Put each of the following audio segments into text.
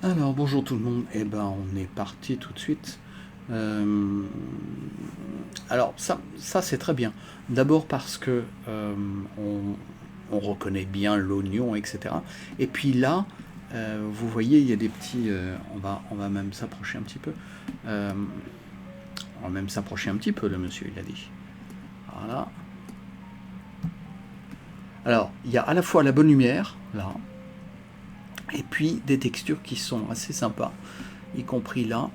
Alors bonjour tout le monde, eh ben on est parti tout de suite. Euh, alors ça c'est très bien. D'abord parce que on reconnaît bien l'oignon, etc. Et puis là, vous voyez, il y a des petits. On va même s'approcher un petit peu. Euh, on va même s'approcher un petit peu, le monsieur, il a dit. Voilà. Alors, il y a à la fois la bonne lumière, là, et puis des textures qui sont assez sympas, y compris là.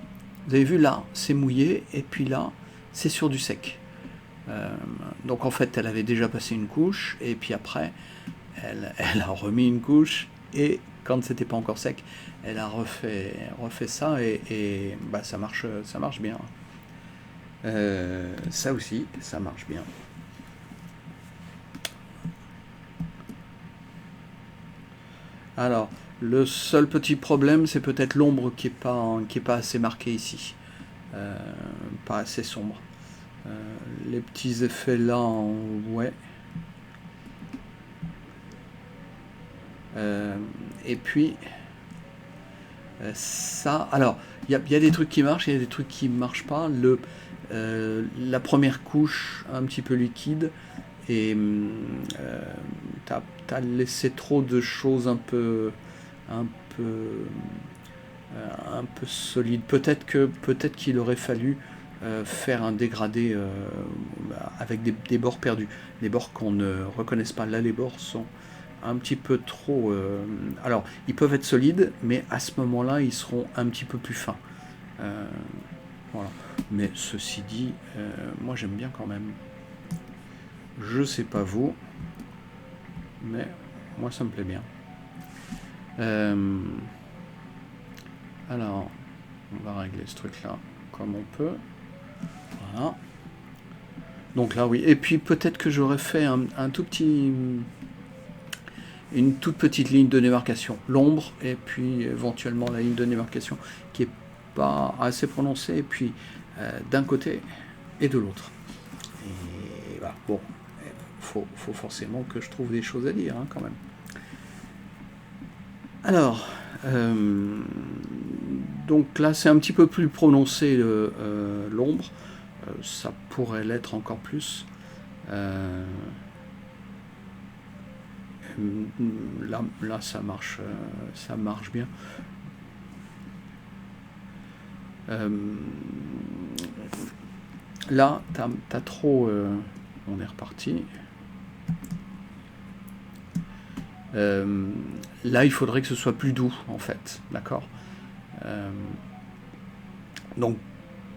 Vous avez vu là, c'est mouillé, et puis là, c'est sur du sec. Euh, donc en fait, elle avait déjà passé une couche, et puis après, elle a remis une couche, et quand c'était pas encore sec, elle a refait ça, et bah, ça marche bien. Ça aussi, ça marche bien. Alors, le seul petit problème, c'est peut-être l'ombre qui est pas assez marquée ici. Euh, Pas assez sombre. Euh, les petits effets là, ouais. Euh, et puis, ça. Alors, il y a des trucs qui marchent, il y a des trucs qui marchent pas. La première couche, un petit peu liquide, et euh, t'as laissé trop de choses un peu, un peu solides. Peut-être qu'il aurait fallu faire un dégradé avec des bords perdus, des bords qu'on ne reconnaisse pas. Là, les bords sont un petit peu trop. Alors, ils peuvent être solides, mais à ce moment-là, ils seront un petit peu plus fins. Euh, voilà. Mais ceci dit, moi j'aime bien quand même. Je sais pas vous, mais moi ça me plaît bien. Euh, alors, on va régler ce truc-là comme on peut. Voilà. Donc là, oui. Et puis peut-être que j'aurais fait un tout petit, une toute petite ligne de démarcation, l'ombre, et puis éventuellement la ligne de démarcation qui est pas assez prononcée, et puis d'un côté et de l'autre. Et voilà, bon, faut forcément que je trouve des choses à dire hein, quand même. Alors, euh, donc là c'est un petit peu plus prononcé l'ombre, ça pourrait l'être encore plus. Euh, là ça marche bien. Euh, Là, t'as trop. On est reparti. Euh, Là, il faudrait que ce soit plus doux, en fait. D'accord. Euh, donc,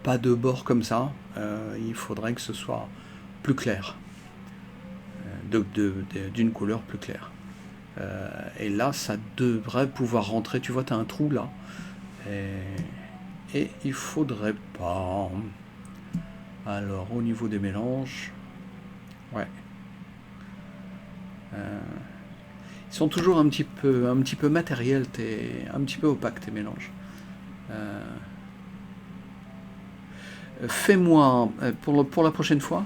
pas de bord comme ça. Il faudrait que ce soit plus clair. D'une couleur plus claire. Et là, ça devrait pouvoir rentrer. Tu vois, t'as un trou là. Et il faudrait pas. Alors, au niveau des mélanges. Ouais. Euh, Ils sont toujours un petit peu matériels, un petit peu opaques tes mélanges. Euh, Fais-moi, pour la prochaine fois,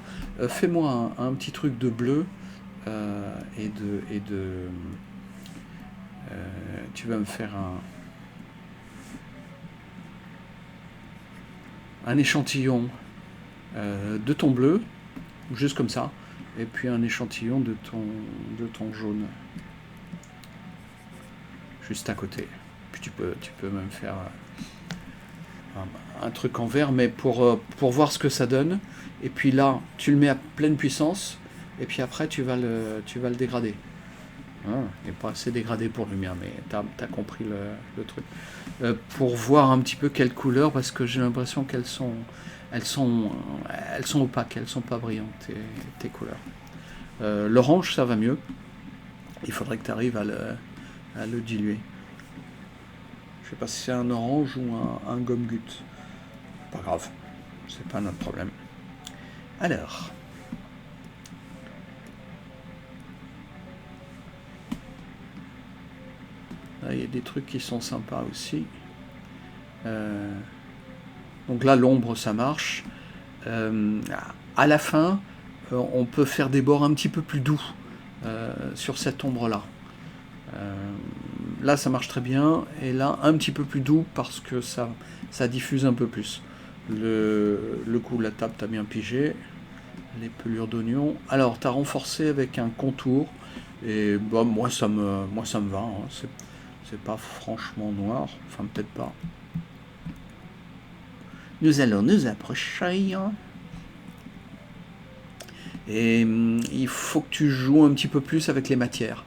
fais-moi un petit truc de bleu tu vas me faire un échantillon de ton bleu, juste comme ça, et puis un échantillon de ton jaune, juste à côté. Puis tu peux même faire un truc en vert, mais pour voir ce que ça donne. Et puis là, tu le mets à pleine puissance, et puis après, tu vas le dégrader. Ah, il n'est pas assez dégradé pour le mien, mais t'as compris le truc. Pour voir un petit peu quelle couleur, parce que j'ai l'impression elles sont, elles sont opaques, elles sont pas brillantes, tes couleurs. L'orange, ça va mieux. Il faudrait que tu arrives à le diluer. Je sais pas si c'est un orange ou un gomme-gut. Pas grave, c'est pas notre problème. Alors, là il y a des trucs qui sont sympas aussi. Euh, donc là l'ombre ça marche. Euh, à la fin, on peut faire des bords un petit peu plus doux sur cette ombre là. là ça marche très bien, et là un petit peu plus doux parce que ça diffuse un peu plus. Le coup de la table, t'as bien pigé. Les pelures d'oignon. Alors, t'as renforcé avec un contour, et bah, moi ça me va. Hein. C'est pas franchement noir, enfin peut-être pas. Nous allons nous approcher. Et il faut que tu joues un petit peu plus avec les matières.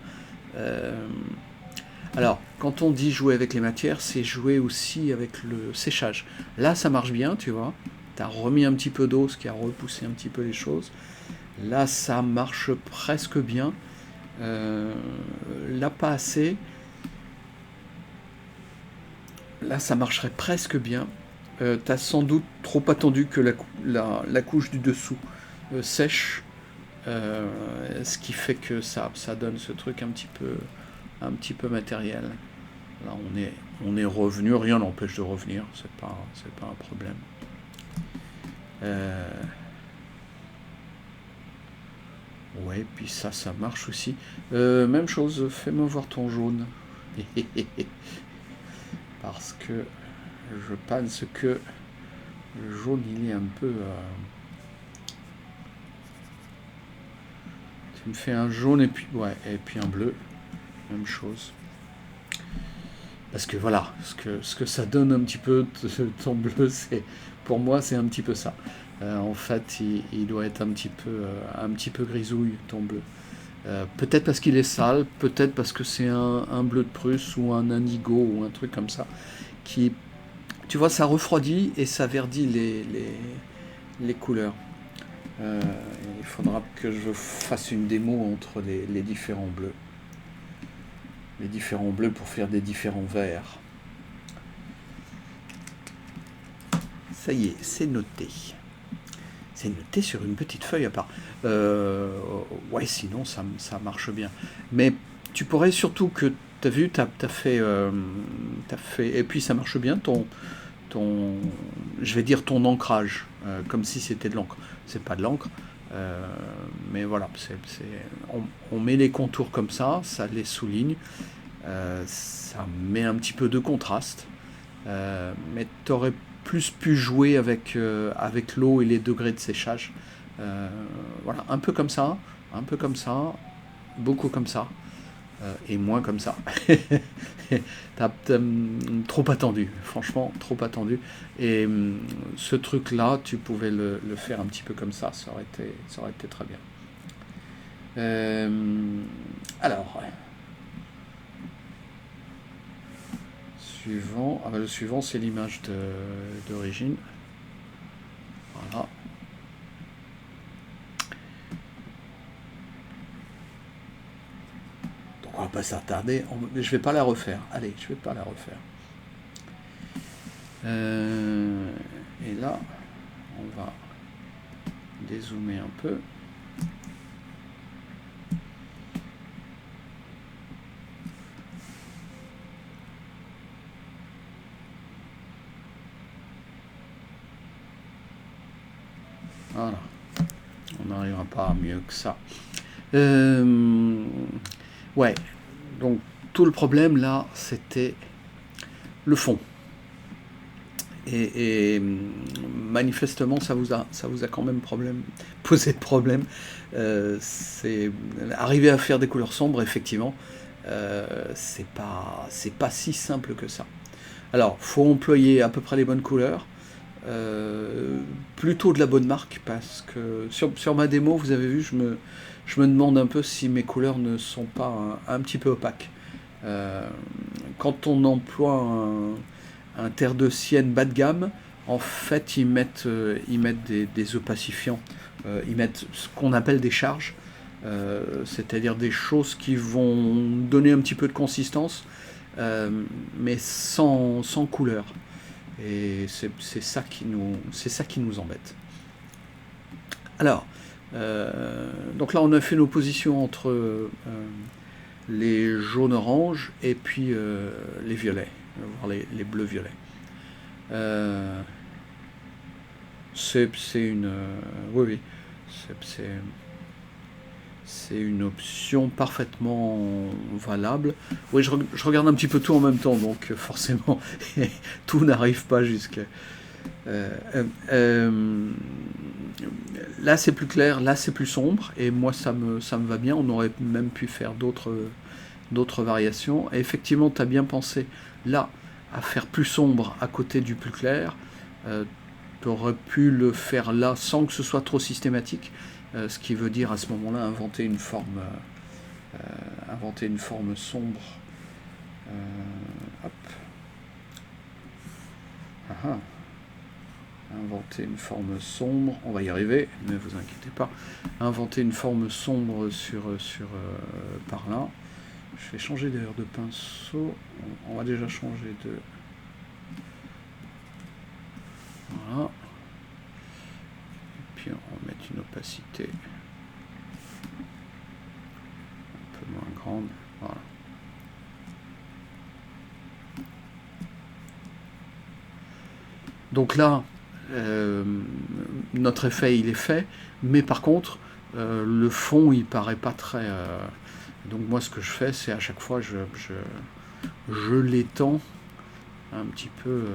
Alors, quand on dit jouer avec les matières, c'est jouer aussi avec le séchage. Là, ça marche bien, tu vois. Tu as remis un petit peu d'eau, ce qui a repoussé un petit peu les choses. Là, ça marche presque bien. Là, pas assez. Là, ça marcherait presque bien. Tu as sans doute trop attendu que la couche du dessous sèche. Ce qui fait que ça donne ce truc un petit peu matériel. Là, on est revenu, rien n'empêche de revenir, c'est pas un problème. Ouais, puis ça marche aussi. Même chose, fais-moi voir ton jaune. Parce que je pense que le jaune, il est un peu... Tu me fais un jaune et puis, ouais, et puis un bleu. Même chose. Parce que voilà, ce que ça donne un petit peu ton bleu, pour moi, c'est un petit peu ça. En fait, il doit être un petit peu grisouille, ton bleu. Peut-être parce qu'il est sale, peut-être parce que c'est un bleu de Prusse ou un indigo ou un truc comme ça. Qui, tu vois, ça refroidit et ça verdit les couleurs. Euh, il faudra que je fasse une démo entre les différents bleus. Les différents bleus pour faire des différents verts. Ça y est, c'est noté. C'est noté sur une petite feuille à part. Ouais, sinon ça marche bien. Mais tu pourrais surtout que, t'as vu, t'as fait, et puis ça marche bien je vais dire ton ancrage, comme si c'était de l'encre. C'est pas de l'encre, mais voilà, on met les contours comme ça les souligne, ça met un petit peu de contraste, mais tu aurais plus pu jouer avec l'eau et les degrés de séchage. Voilà, un peu comme ça, beaucoup comme ça. Et moins comme ça. t'as trop attendu, franchement, trop attendu. Et ce truc-là, tu pouvais le faire un petit peu comme ça aurait été très bien. Alors, suivant. Ah bah, le suivant, c'est l'image d'origine. Voilà. On va pas s'attarder, je vais pas la refaire. Allez, je vais pas la refaire. Et là, on va dézoomer un peu. Voilà. On n'arrivera pas à mieux que ça. Ouais. Donc, tout le problème, là, c'était le fond. Et manifestement, ça vous a quand même posé problème. C'est arriver à faire des couleurs sombres, effectivement, c'est pas si simple que ça. Alors, faut employer à peu près les bonnes couleurs, plutôt de la bonne marque, parce que sur ma démo, vous avez vu, je me demande un peu si mes couleurs ne sont pas un petit peu opaques. Quand on emploie un terre de sienne bas de gamme, en fait, ils mettent des opacifiants. Ils mettent ce qu'on appelle des charges, c'est-à-dire des choses qui vont donner un petit peu de consistance, mais sans couleur. Et c'est ça qui nous embête. Alors, donc là, on a fait une opposition entre les jaunes-oranges et puis les violets, voire les bleus-violets. C'est une... oui, c'est une option parfaitement valable. Oui, je regarde un petit peu tout en même temps, donc forcément, tout n'arrive pas jusqu'à... là, c'est plus clair, là, c'est plus sombre, et moi, ça me va bien. On aurait même pu faire d'autres variations. Et effectivement, tu as bien pensé, là, à faire plus sombre à côté du plus clair. Tu aurais pu le faire là sans que ce soit trop systématique. Ce qui veut dire à ce moment-là inventer une forme sombre. Hop. Ah, inventer une forme sombre, on va y arriver, ne vous inquiétez pas. Inventer une forme sombre sur par là. Je vais changer d'ailleurs de pinceau. On va déjà changer de... Voilà. Et puis on va mettre une opacité un peu moins grande. Voilà. Donc là, notre effet il est fait, mais par contre, le fond il paraît pas très... donc moi ce que je fais, c'est à chaque fois je l'étends un petit peu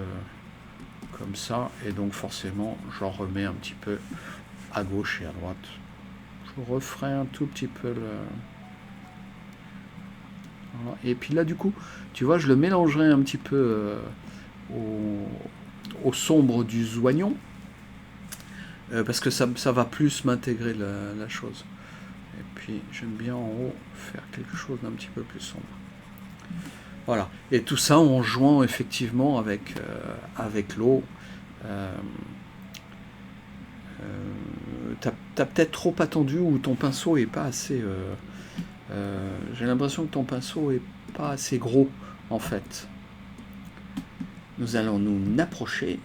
comme ça, et donc forcément j'en remets un petit peu à gauche et à droite. Je referai un tout petit peu le... Voilà. Et puis là du coup, tu vois, je le mélangerai un petit peu au sombre du zoignon, parce que ça va plus m'intégrer la chose. Et puis j'aime bien en haut faire quelque chose d'un petit peu plus sombre. Voilà. Et tout ça en jouant effectivement avec l'eau. T'as peut-être trop attendu, ou ton pinceau est pas assez... j'ai l'impression que ton pinceau est pas assez gros en fait. Nous allons nous approcher.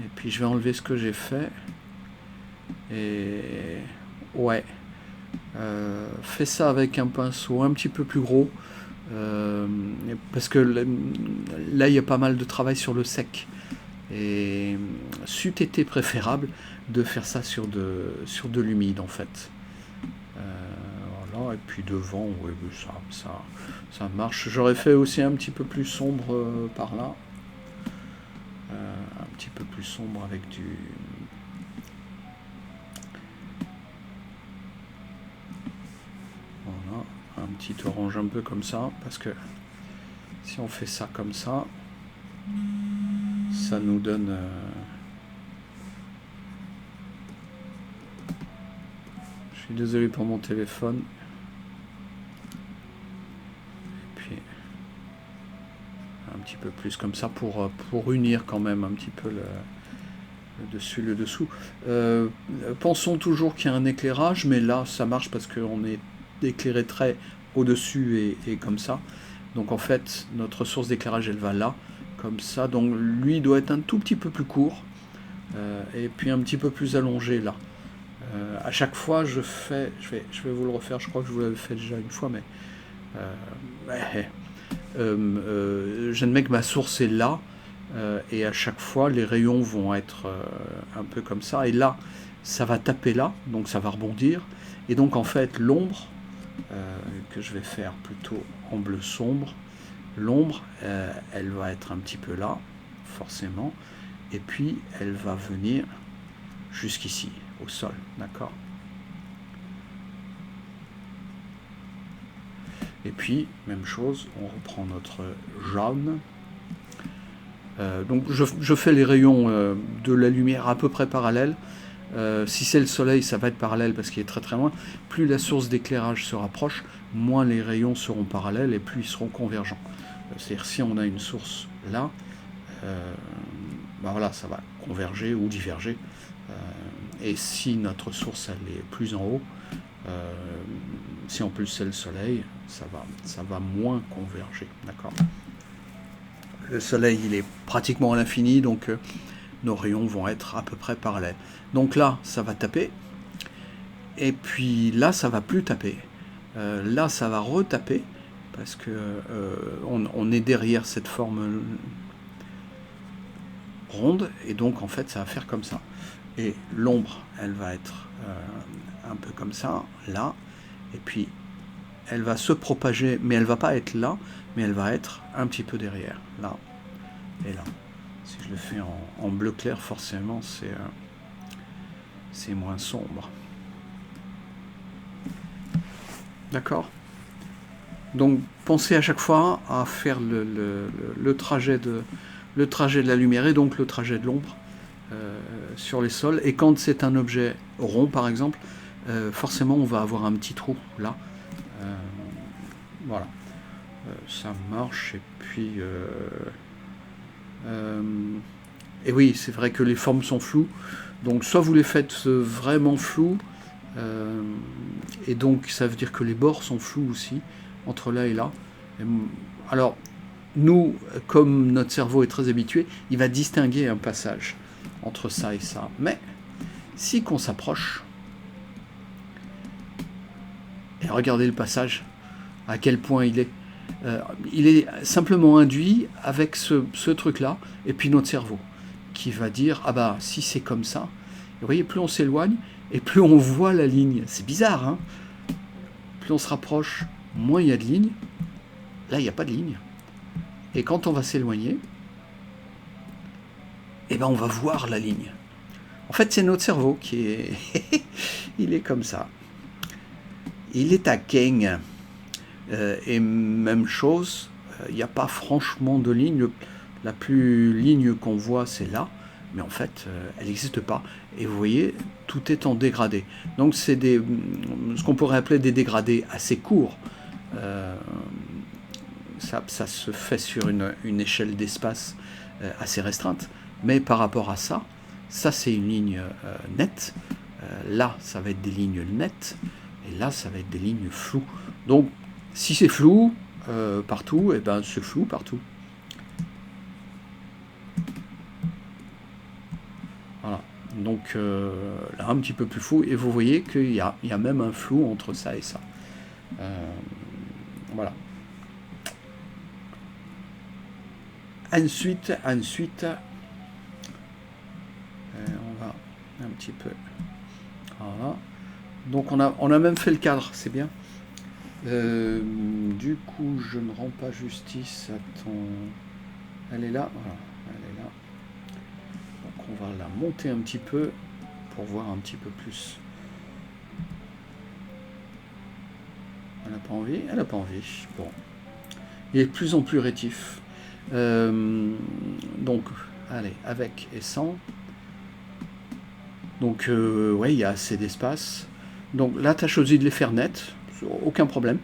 Et puis je vais enlever ce que j'ai fait. Et ouais. Fais ça avec un pinceau un petit peu plus gros. Parce que là il y a pas mal de travail sur le sec. Et c'eût été préférable de faire ça sur de l'humide en fait. Voilà, et puis devant, oui, ça marche. J'aurais fait aussi un petit peu plus sombre par là. Un petit peu plus sombre avec du... Voilà, un petit orange un peu comme ça, parce que si on fait ça comme ça, ça nous donne... Je suis désolé pour mon téléphone. Et puis un petit peu plus comme ça pour unir quand même un petit peu le dessus, le dessous. Pensons toujours qu'il y a un éclairage, mais là ça marche parce qu'on est éclairé très au-dessus et comme ça. Donc en fait, notre source d'éclairage elle va là, comme ça. Donc lui doit être un tout petit peu plus court, et puis un petit peu plus allongé là. À chaque fois, je vais vous le refaire. Je crois que je vous l'avais fait déjà une fois, mais j'admets que ma source est là, et à chaque fois, les rayons vont être un peu comme ça. Et là, ça va taper là, donc ça va rebondir. Et donc en fait, l'ombre que je vais faire plutôt en bleu sombre, l'ombre, elle va être un petit peu là, forcément. Et puis, elle va venir jusqu'ici, au sol, d'accord? Et puis, même chose, on reprend notre jaune. Donc je fais les rayons de la lumière à peu près parallèles. Si c'est le soleil, ça va être parallèle parce qu'il est très très loin. Plus la source d'éclairage se rapproche, moins les rayons seront parallèles et plus ils seront convergents. C'est-à-dire si on a une source là, ben voilà, ça va converger ou diverger. Et si notre source elle est plus en haut, si en plus c'est le soleil, ça va moins converger, d'accord? Le soleil il est pratiquement à l'infini, donc nos rayons vont être à peu près parallèles. Donc là ça va taper, et puis là ça va plus taper, là ça va retaper, parce que on est derrière cette forme ronde, et donc en fait ça va faire comme ça. Et l'ombre elle va être un peu comme ça, là, et puis elle va se propager, mais elle va pas être là, mais elle va être un petit peu derrière, là et là. Si je le fais en bleu clair, forcément c'est moins sombre. D'accord? Donc pensez à chaque fois à faire le trajet de la lumière et donc le trajet de l'ombre sur les sols. Et quand c'est un objet rond par exemple, forcément on va avoir un petit trou là. Voilà. Ça marche. Et oui, c'est vrai que les formes sont floues. Donc soit vous les faites vraiment floues, et donc ça veut dire que les bords sont flous aussi, entre là et là. Alors, nous, comme notre cerveau est très habitué, il va distinguer un passage entre ça et ça. Mais si qu'on s'approche, et regardez le passage, à quel point il est simplement induit avec ce truc-là, et puis notre cerveau, qui va dire, ah bah si c'est comme ça, vous voyez, plus on s'éloigne, et plus on voit la ligne. C'est bizarre, hein? Plus on se rapproche, moins il y a de lignes. Là, il n'y a pas de ligne. Et quand on va s'éloigner, eh ben on va voir la ligne. En fait, c'est notre cerveau qui est... il est comme ça. Il est taquin. Et même chose, il n'y a pas franchement de ligne. La plus ligne qu'on voit, c'est là. Mais en fait, elle n'existe pas. Et vous voyez, tout est en dégradé. Donc c'est ce qu'on pourrait appeler des dégradés assez courts. Ça se fait sur une échelle d'espace assez restreinte. Mais par rapport à ça, c'est une ligne nette. Là, ça va être des lignes nettes. Et là, ça va être des lignes floues. Donc, si c'est flou partout, et ben c'est flou partout. Voilà. Donc là, un petit peu plus flou. Et vous voyez qu'il y a même un flou entre ça et ça. Voilà. Ensuite, on va un petit peu. Voilà. Donc on a même fait le cadre, c'est bien. Du coup, je ne rends pas justice à ton... Elle est là, voilà, elle est là. Donc on va la monter un petit peu pour voir un petit peu plus. Elle n'a pas envie? Elle n'a pas envie. Bon. Il est de plus en plus rétif. Donc, allez, avec et sans. Donc, ouais, il y a assez d'espace. Donc là, tu as choisi de les faire nets, aucun problème.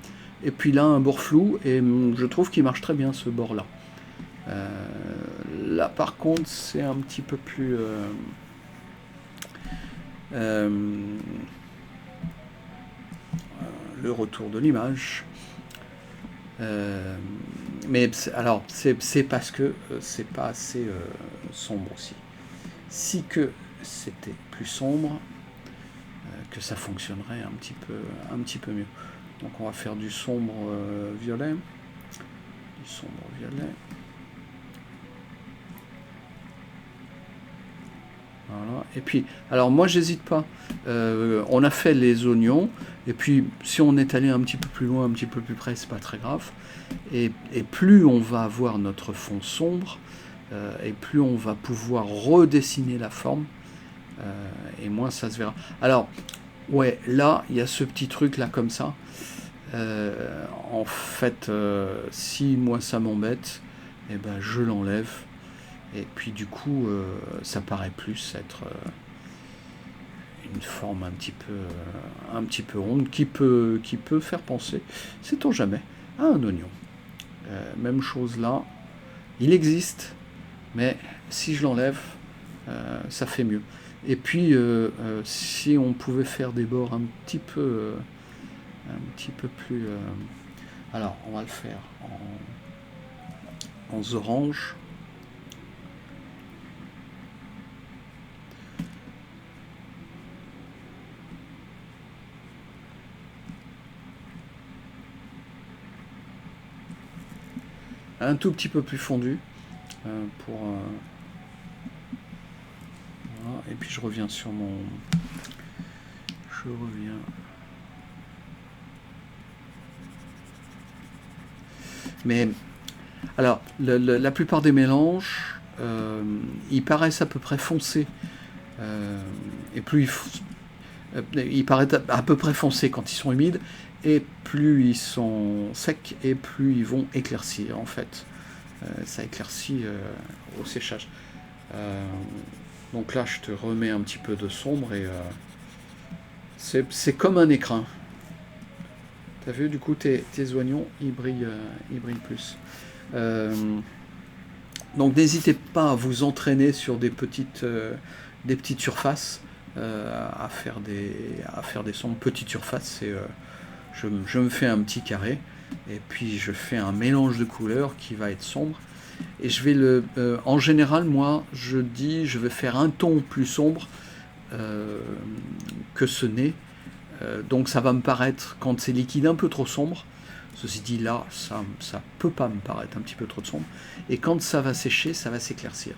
Et puis là, un bord flou, et je trouve qu'il marche très bien ce bord-là. Là, par contre, c'est un petit peu plus... le retour de l'image. Mais alors, c'est parce que c'est pas assez sombre aussi. Si que c'était plus sombre, que ça fonctionnerait un petit peu mieux. Donc on va faire du sombre violet. Du sombre violet. Voilà. Et puis, alors moi j'hésite pas. On a fait les oignons, et puis si on est allé un petit peu plus loin, un petit peu plus près, c'est pas très grave. Et plus on va avoir notre fond sombre, et plus on va pouvoir redessiner la forme, et moins ça se verra. Alors, ouais, là, il y a ce petit truc là comme ça. En fait, si moi ça m'embête, eh ben je l'enlève. Et puis du coup, ça paraît plus être une forme un petit peu ronde qui peut faire penser, sait-on jamais, à un oignon. Même chose là, il existe, mais si je l'enlève, ça fait mieux. Et puis, si on pouvait faire des bords un petit peu plus... alors, on va le faire en orange. Un tout petit peu plus fondu pour voilà. Et puis je reviens sur mon Mais alors, la plupart des mélanges, ils paraissent à peu près foncés. Et plus ils paraissent à peu près foncés quand ils sont humides, et plus ils sont secs, et plus ils vont éclaircir en fait. Ça éclaircit au séchage. Donc là, je te remets un petit peu de sombre, et c'est comme un écrin. T'as vu, du coup, tes oignons, ils brillent plus. Donc n'hésitez pas à vous entraîner sur des petites surfaces, à faire des sombres. Petites surfaces, c'est je me fais un petit carré, et puis je fais un mélange de couleurs qui va être sombre, et je vais en général, moi je vais faire un ton plus sombre que ce n'est. Donc ça va me paraître, quand c'est liquide, un peu trop sombre. Ceci dit, là, ça peut pas me paraître un petit peu trop sombre. Et quand ça va sécher, ça va s'éclaircir.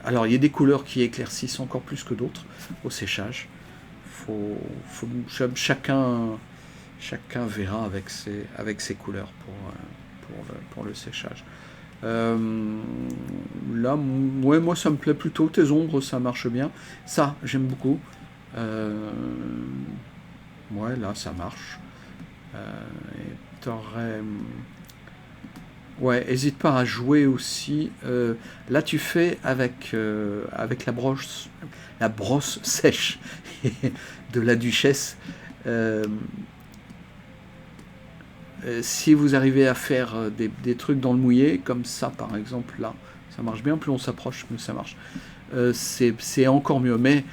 Alors, il y a des couleurs qui éclaircissent encore plus que d'autres au séchage. Chacun verra avec ses couleurs pour le séchage. Là, ouais, moi, ça me plaît plutôt. Tes ombres, ça marche bien. Ça, j'aime beaucoup. Ouais, là, ça marche. Et t'aurais... Ouais, hésite pas à jouer aussi. Là, tu fais avec la brosse sèche de la duchesse. Si vous arrivez à faire des trucs dans le mouillé, comme ça par exemple, là, ça marche bien. Plus on s'approche, plus ça marche. C'est encore mieux. Mais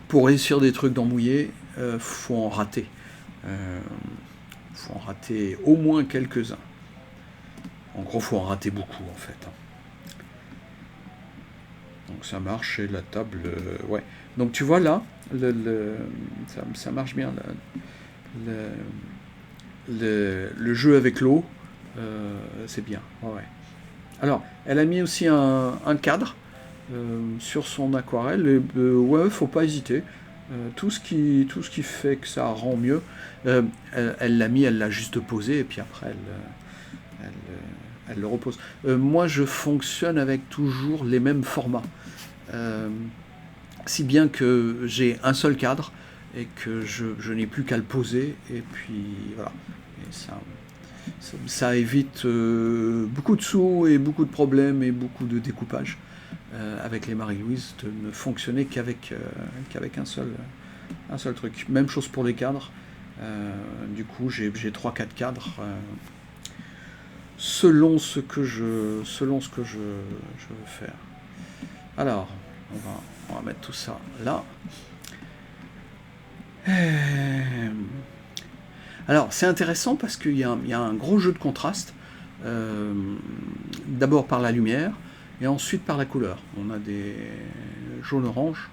pour réussir des trucs dans le mouillé, faut en rater. Faut en rater au moins quelques-uns. En gros, faut en rater beaucoup en fait. Donc ça marche, et la table, ouais. Donc tu vois là, ça marche bien. Le jeu avec l'eau, c'est bien. Ouais. Alors, elle a mis aussi un cadre sur son aquarelle. Et, ouais, faut pas hésiter. Tout ce qui fait que ça rend mieux, elle l'a mis, elle l'a juste posé, et puis après elle le repose. Moi, je fonctionne avec toujours les mêmes formats, si bien que j'ai un seul cadre et que je n'ai plus qu'à le poser, et puis voilà. Et ça évite beaucoup de sous et beaucoup de problèmes et beaucoup de découpage. Avec les Marie-Louise, de ne fonctionner qu'avec un seul truc. Même chose pour les cadres. Du coup, j'ai 3-4 cadres selon ce que je veux faire. Alors, on va mettre tout ça là. Alors, c'est intéressant parce qu'il y a un gros jeu de contraste. D'abord par la lumière, et ensuite par la couleur. On a des jaune-orange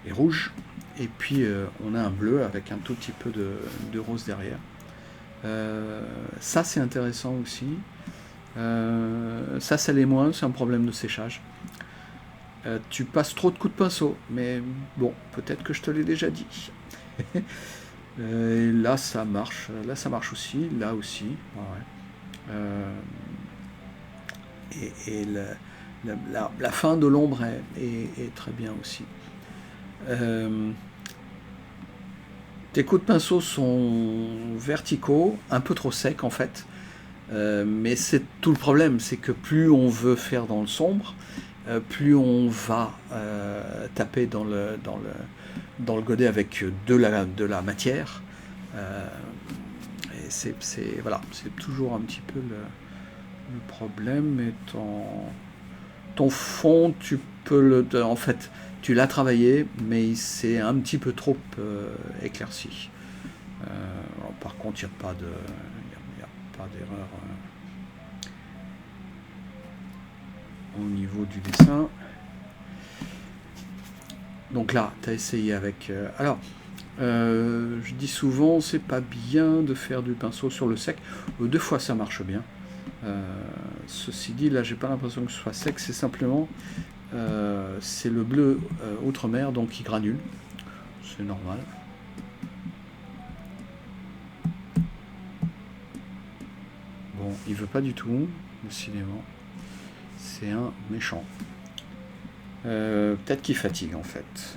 et rouge, et puis on a un bleu avec un tout petit peu de rose derrière. Ça, c'est intéressant aussi. Ça l'est moins, c'est un problème de séchage. Tu passes trop de coups de pinceau, mais bon, peut-être que je te l'ai déjà dit. Et là, ça marche aussi, là aussi. Ouais. Et la fin de l'ombre est très bien aussi. Tes coups de pinceau sont verticaux, un peu trop secs en fait. Mais c'est tout le problème, c'est que plus on veut faire dans le sombre, plus on va taper dans le godet avec de la matière. Et c'est toujours un petit peu le problème. Et ton fond, tu peux en fait, tu l'as travaillé, mais c'est un petit peu trop éclairci. Par contre, il n'y a pas d'erreur au niveau du dessin. Donc là, tu as essayé avec... alors, je dis souvent, c'est pas bien de faire du pinceau sur le sec. 2 fois, ça marche bien. Ceci dit, là, j'ai pas l'impression que ce soit sec. C'est simplement... c'est le bleu outre-mer, donc qui granule. C'est normal. il veut pas du tout, décidément. C'est un méchant. Peut-être qu'il fatigue en fait.